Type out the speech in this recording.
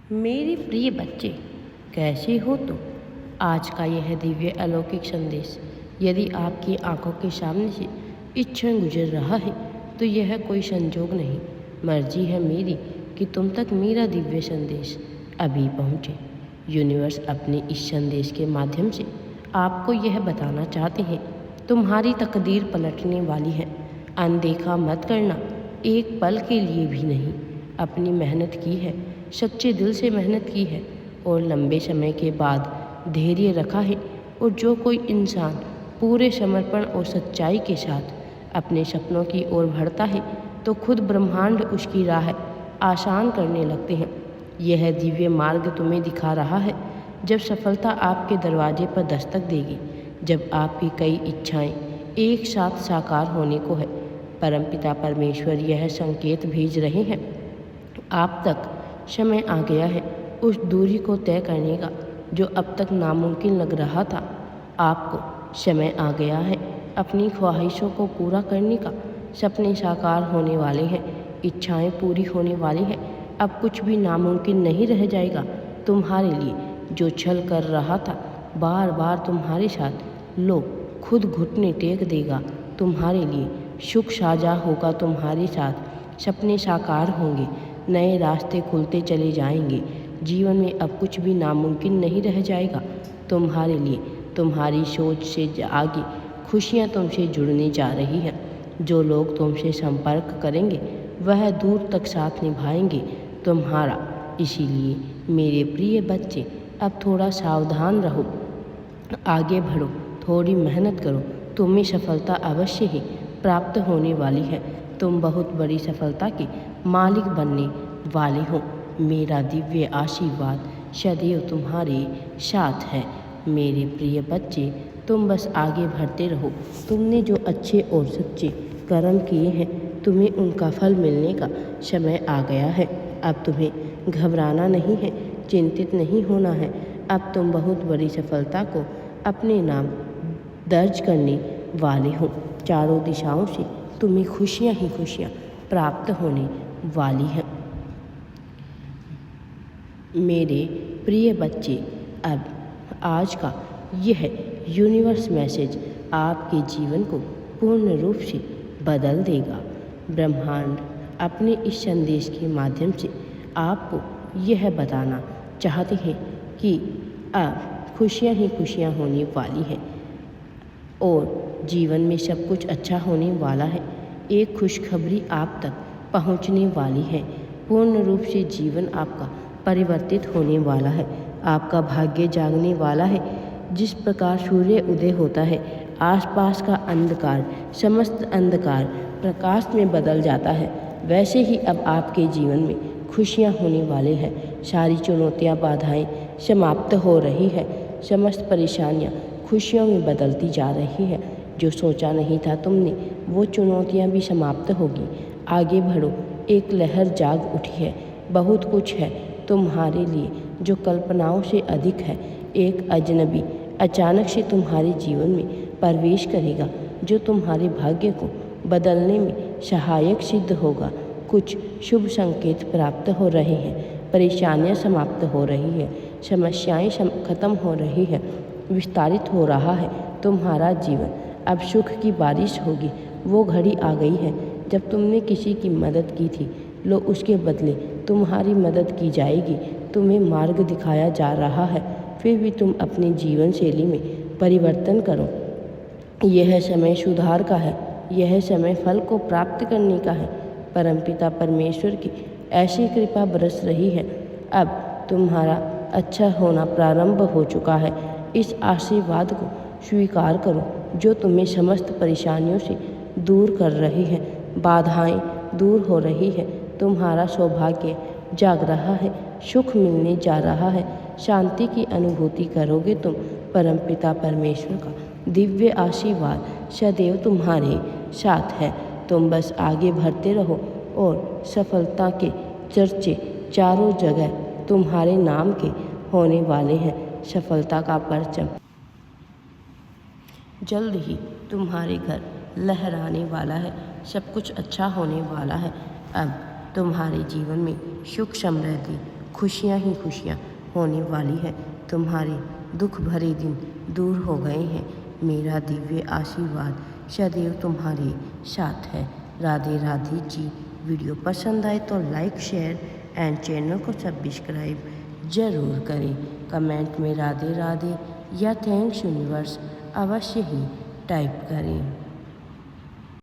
मेरे प्रिय बच्चे, कैसे हो तुम? आज का यह दिव्य अलौकिक संदेश यदि आपकी आंखों के सामने से इस क्षण गुजर रहा है तो यह कोई संजोग नहीं, मर्जी है मेरी कि तुम तक मेरा दिव्य संदेश अभी पहुँचे। यूनिवर्स अपने इस संदेश के माध्यम से आपको यह बताना चाहते हैं, तुम्हारी तकदीर पलटने वाली है। अनदेखा मत करना, एक पल के लिए भी नहीं। अपनी मेहनत की है, सच्चे दिल से मेहनत की है और लंबे समय के बाद धैर्य रखा है। और जो कोई इंसान पूरे समर्पण और सच्चाई के साथ अपने सपनों की ओर बढ़ता है तो खुद ब्रह्मांड उसकी राह आसान करने लगते हैं। यह दिव्य मार्ग तुम्हें दिखा रहा है जब सफलता आपके दरवाजे पर दस्तक देगी, जब आपकी कई इच्छाएं एक साथ साकार होने को है। परमपिता परमेश्वर यह संकेत भेज रहे हैं, आप तक समय आ गया है उस दूरी को तय करने का जो अब तक नामुमकिन लग रहा था। आपको समय आ गया है अपनी ख्वाहिशों को पूरा करने का। सपने साकार होने वाले हैं, इच्छाएं पूरी होने वाली हैं। अब कुछ भी नामुमकिन नहीं रह जाएगा तुम्हारे लिए। जो छल कर रहा था बार बार तुम्हारे साथ, लो खुद घुटने टेक देगा तुम्हारे लिए। सुख साझा होगा तुम्हारे साथ, सपने साकार होंगे, नए रास्ते खुलते चले जाएंगे। जीवन में अब कुछ भी नामुमकिन नहीं रह जाएगा तुम्हारे लिए। तुम्हारी सोच से आगे खुशियाँ तुमसे जुड़ने जा रही हैं। जो लोग तुमसे संपर्क करेंगे वह दूर तक साथ निभाएंगे तुम्हारा। इसीलिए मेरे प्रिय बच्चे, अब थोड़ा सावधान रहो, आगे बढ़ो, थोड़ी मेहनत करो। तुम्हें सफलता अवश्य ही प्राप्त होने वाली है। तुम बहुत बड़ी सफलता के मालिक बनने वाले हो। मेरा दिव्य आशीर्वाद सदैव तुम्हारे साथ है। मेरे प्रिय बच्चे, तुम बस आगे बढ़ते रहो। तुमने जो अच्छे और सच्चे कर्म किए हैं, तुम्हें उनका फल मिलने का समय आ गया है। अब तुम्हें घबराना नहीं है, चिंतित नहीं होना है। अब तुम बहुत बड़ी सफलता को अपने नाम दर्ज करने वाले हो। चारों दिशाओं से तुम्हें खुशियाँ ही खुशियाँ प्राप्त होने वाली हैं। मेरे प्रिय बच्चे, अब आज का यह यूनिवर्स मैसेज आपके जीवन को पूर्ण रूप से बदल देगा। ब्रह्मांड अपने इस संदेश के माध्यम से आपको यह बताना चाहते हैं कि अब खुशियाँ ही खुशियाँ होने वाली हैं और जीवन में सब कुछ अच्छा होने वाला है। एक खुशखबरी आप तक पहुंचने वाली है। पूर्ण रूप से जीवन आपका परिवर्तित होने वाला है। आपका भाग्य जागने वाला है। जिस प्रकार सूर्य उदय होता है, आसपास का अंधकार समस्त अंधकार प्रकाश में बदल जाता है, वैसे ही अब आपके जीवन में खुशियाँ होने वाले हैं। सारी चुनौतियाँ बाधाएं समाप्त हो रही है। समस्त परेशानियाँ खुशियों में बदलती जा रही है। जो सोचा नहीं था तुमने, वो चुनौतियाँ भी समाप्त होगी। आगे बढ़ो, एक लहर जाग उठी है। बहुत कुछ है तुम्हारे लिए जो कल्पनाओं से अधिक है। एक अजनबी अचानक से तुम्हारे जीवन में प्रवेश करेगा जो तुम्हारे भाग्य को बदलने में सहायक सिद्ध होगा। कुछ शुभ संकेत प्राप्त हो रहे हैं। परेशानियां समाप्त हो रही है, समस्याएं खत्म हो रही है, विस्तारित हो रहा है तुम्हारा जीवन। अब सुख की बारिश होगी। वो घड़ी आ गई है जब तुमने किसी की मदद की थी, लो उसके बदले तुम्हारी मदद की जाएगी। तुम्हें मार्ग दिखाया जा रहा है, फिर भी तुम अपनी जीवन शैली में परिवर्तन करो। यह समय सुधार का है, यह समय फल को प्राप्त करने का है। परमपिता परमेश्वर की ऐसी कृपा बरस रही है। अब तुम्हारा अच्छा होना प्रारंभ हो चुका है। इस आशीर्वाद को स्वीकार करो जो तुम्हें समस्त परेशानियों से दूर कर रही है। बाधाएं दूर हो रही है। तुम्हारा सौभाग्य जाग रहा है। सुख मिलने जा रहा है। शांति की अनुभूति करोगे तुम। परमपिता परमेश्वर का दिव्य आशीर्वाद सदैव तुम्हारे साथ है। तुम बस आगे बढ़ते रहो और सफलता के चर्चे चारों जगह तुम्हारे नाम के होने वाले हैं। सफलता का परचम जल्द ही तुम्हारे घर लहराने वाला है। सब कुछ अच्छा होने वाला है। अब तुम्हारे जीवन में सुख समृद्धि खुशियाँ ही खुशियाँ होने वाली है। तुम्हारे दुख भरे दिन दूर हो गए हैं। मेरा दिव्य आशीर्वाद सदैव तुम्हारे साथ है। राधे राधे जी। वीडियो पसंद आए तो लाइक शेयर एंड चैनल को सब्सक्राइब ज़रूर करें। कमेंट में राधे राधे या थैंक्स यूनिवर्स अवश्य ही टाइप करें।